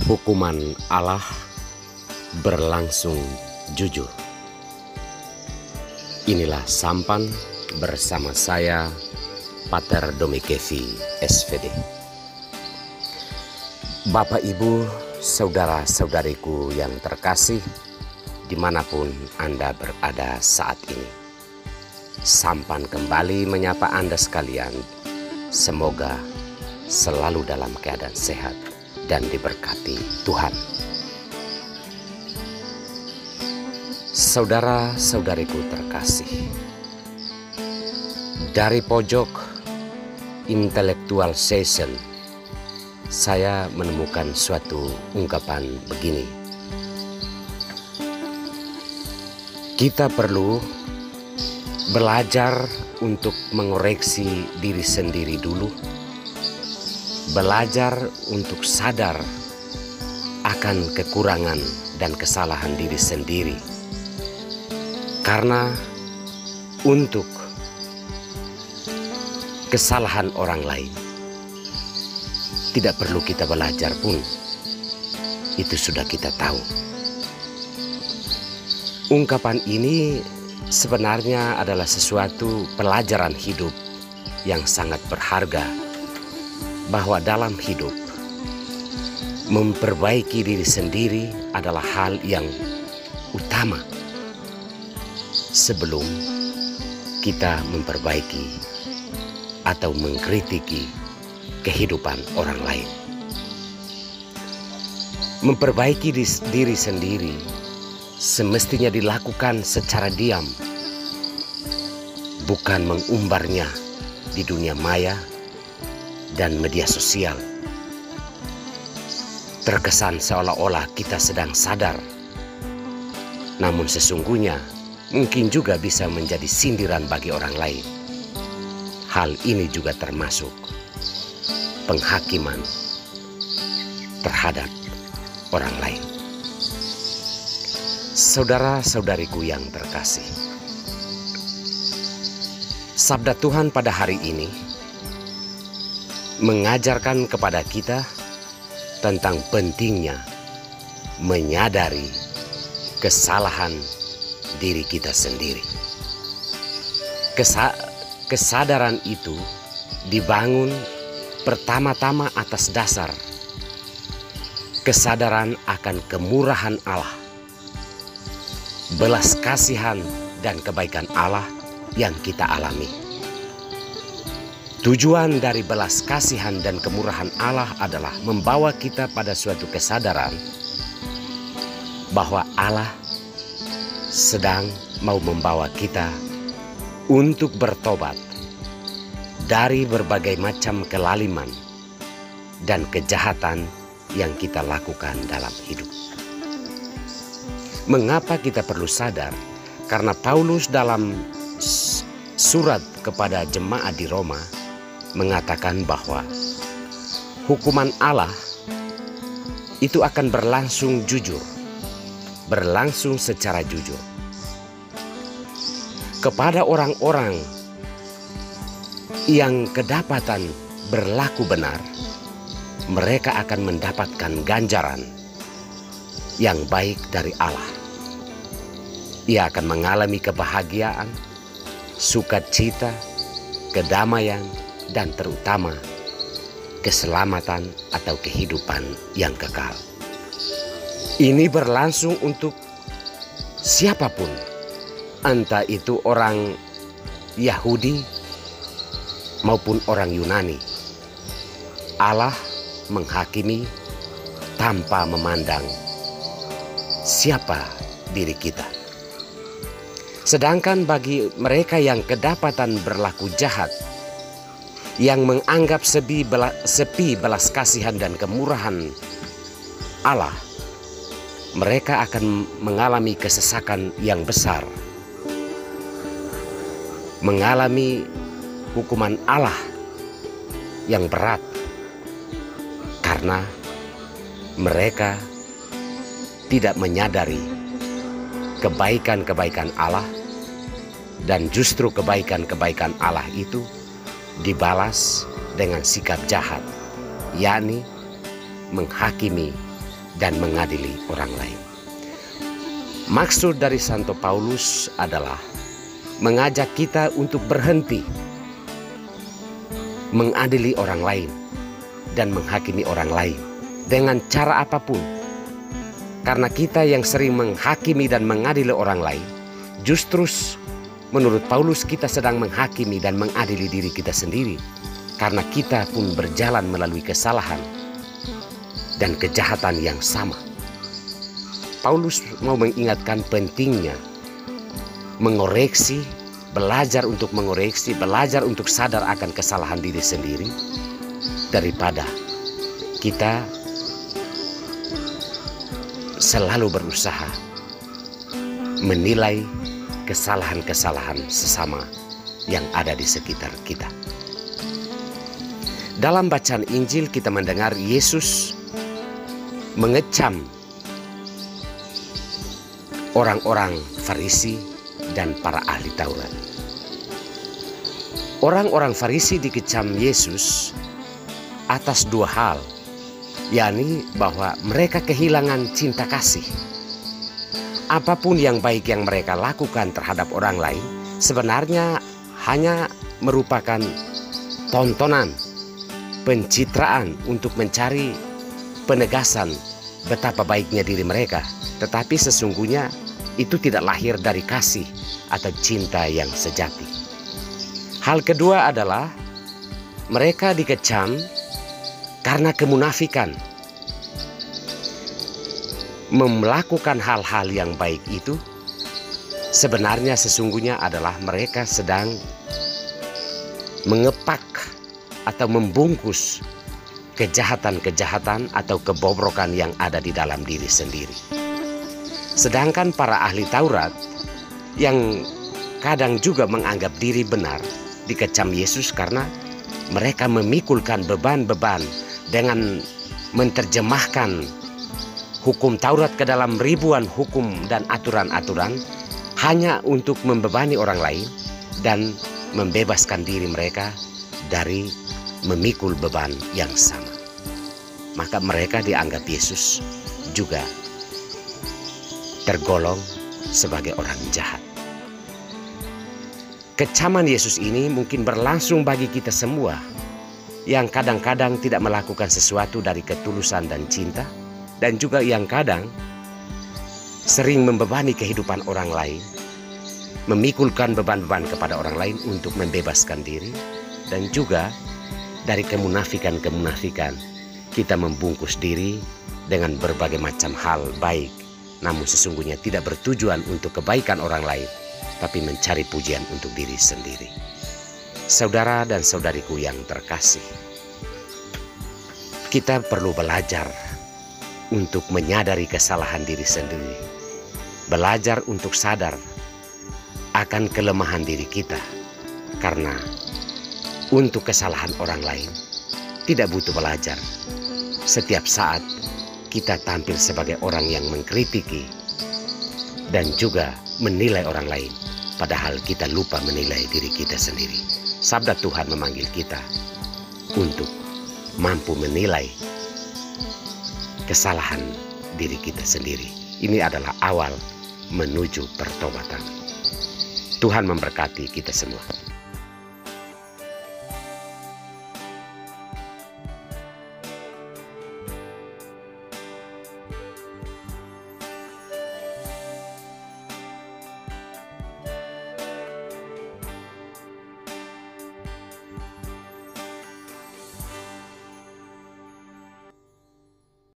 Hukuman Allah berlangsung jujur. Inilah sampan bersama saya, Pater Domikevi, SVD. Bapak, Ibu, saudara-saudariku yang terkasih, dimanapun Anda berada saat ini. Sampan kembali menyapa Anda sekalian. Semoga selalu dalam keadaan sehat dan diberkati Tuhan. Saudara-saudariku terkasih, dari pojok intellectual session saya menemukan suatu ungkapan begini. Kita perlu belajar untuk mengoreksi diri sendiri dulu. Belajar untuk sadar akan kekurangan dan kesalahan diri sendiri. Karena untuk kesalahan orang lain tidak perlu kita belajar pun, itu sudah kita tahu. Ungkapan ini sebenarnya adalah sesuatu pelajaran hidup yang sangat berharga, bahwa dalam hidup memperbaiki diri sendiri adalah hal yang utama sebelum kita memperbaiki atau mengkritiki kehidupan orang lain. Memperbaiki diri sendiri semestinya dilakukan secara diam, bukan mengumbarnya di dunia maya dan media sosial. Terkesan seolah-olah kita sedang sadar, namun sesungguhnya mungkin juga bisa menjadi sindiran bagi orang lain. Hal ini juga termasuk penghakiman terhadap orang lain. Saudara-saudariku yang terkasih, sabda Tuhan pada hari ini mengajarkan kepada kita tentang pentingnya menyadari kesalahan diri kita sendiri. Kesadaran itu dibangun pertama-tama atas dasar kesadaran akan kemurahan Allah, belas kasihan dan kebaikan Allah yang kita alami. Tujuan dari belas kasihan dan kemurahan Allah adalah membawa kita pada suatu kesadaran bahwa Allah sedang mau membawa kita untuk bertobat dari berbagai macam kelaliman dan kejahatan yang kita lakukan dalam hidup. Mengapa kita perlu sadar? Karena Paulus dalam surat kepada jemaat di Roma mengatakan bahwa hukuman Allah itu akan berlangsung jujur, berlangsung secara jujur kepada orang-orang yang kedapatan berlaku benar. Mereka akan mendapatkan ganjaran yang baik dari Allah. Ia akan mengalami kebahagiaan, sukacita, kedamaian, dan terutama keselamatan atau kehidupan yang kekal. Ini berlangsung untuk siapapun, entah itu orang Yahudi maupun orang Yunani. Allah menghakimi tanpa memandang siapa diri kita. Sedangkan bagi mereka yang kedapatan berlaku jahat, yang menganggap sepi belas kasihan dan kemurahan Allah, mereka akan mengalami kesesakan yang besar, mengalami hukuman Allah yang berat, karena mereka tidak menyadari kebaikan-kebaikan Allah, dan justru kebaikan-kebaikan Allah itu dibalas dengan sikap jahat, yakni menghakimi dan mengadili orang lain. Maksud dari Santo Paulus adalah mengajak kita untuk berhenti mengadili orang lain dan menghakimi orang lain dengan cara apapun. Karena kita yang sering menghakimi dan mengadili orang lain, justru menurut Paulus kita sedang menghakimi dan mengadili diri kita sendiri. Karena kita pun berjalan melalui kesalahan dan kejahatan yang sama. Paulus mau mengingatkan pentingnya mengoreksi, belajar untuk mengoreksi, belajar untuk sadar akan kesalahan diri sendiri, daripada kita selalu berusaha menilai kesalahan-kesalahan sesama yang ada di sekitar kita. Dalam bacaan Injil kita mendengar Yesus mengecam orang-orang Farisi dan para ahli Taurat. Orang-orang Farisi dikecam Yesus atas dua hal, yakni bahwa mereka kehilangan cinta kasih. Apapun yang baik yang mereka lakukan terhadap orang lain sebenarnya hanya merupakan tontonan, pencitraan untuk mencari penegasan betapa baiknya diri mereka. Tetapi sesungguhnya itu tidak lahir dari kasih atau cinta yang sejati. Hal kedua adalah mereka dikecam karena kemunafikan. Melakukan hal-hal yang baik itu sebenarnya sesungguhnya adalah mereka sedang mengepak atau membungkus kejahatan-kejahatan atau kebobrokan yang ada di dalam diri sendiri. Sedangkan para ahli Taurat yang kadang juga menganggap diri benar dikecam Yesus karena mereka memikulkan beban-beban dengan menerjemahkan hukum Taurat ke dalam ribuan hukum dan aturan-aturan hanya untuk membebani orang lain dan membebaskan diri mereka dari memikul beban yang sama. Maka mereka dianggap Yesus juga tergolong sebagai orang jahat. Kecaman Yesus ini mungkin berlangsung bagi kita semua yang kadang-kadang tidak melakukan sesuatu dari ketulusan dan cinta, dan juga yang kadang sering membebani kehidupan orang lain, memikulkan beban-beban kepada orang lain untuk membebaskan diri, dan juga dari kemunafikan-kemunafikan kita membungkus diri dengan berbagai macam hal baik, namun sesungguhnya tidak bertujuan untuk kebaikan orang lain, tapi mencari pujian untuk diri sendiri. Saudara dan saudariku yang terkasih, kita perlu belajar untuk menyadari kesalahan diri sendiri, belajar untuk sadar akan kelemahan diri kita, karena untuk kesalahan orang lain tidak butuh belajar. Setiap saat kita tampil sebagai orang yang mengkritiki dan juga menilai orang lain, padahal kita lupa menilai diri kita sendiri. Sabda Tuhan memanggil kita untuk mampu menilai kesalahan diri kita sendiri. Ini adalah awal menuju pertobatan. Tuhan memberkati kita semua.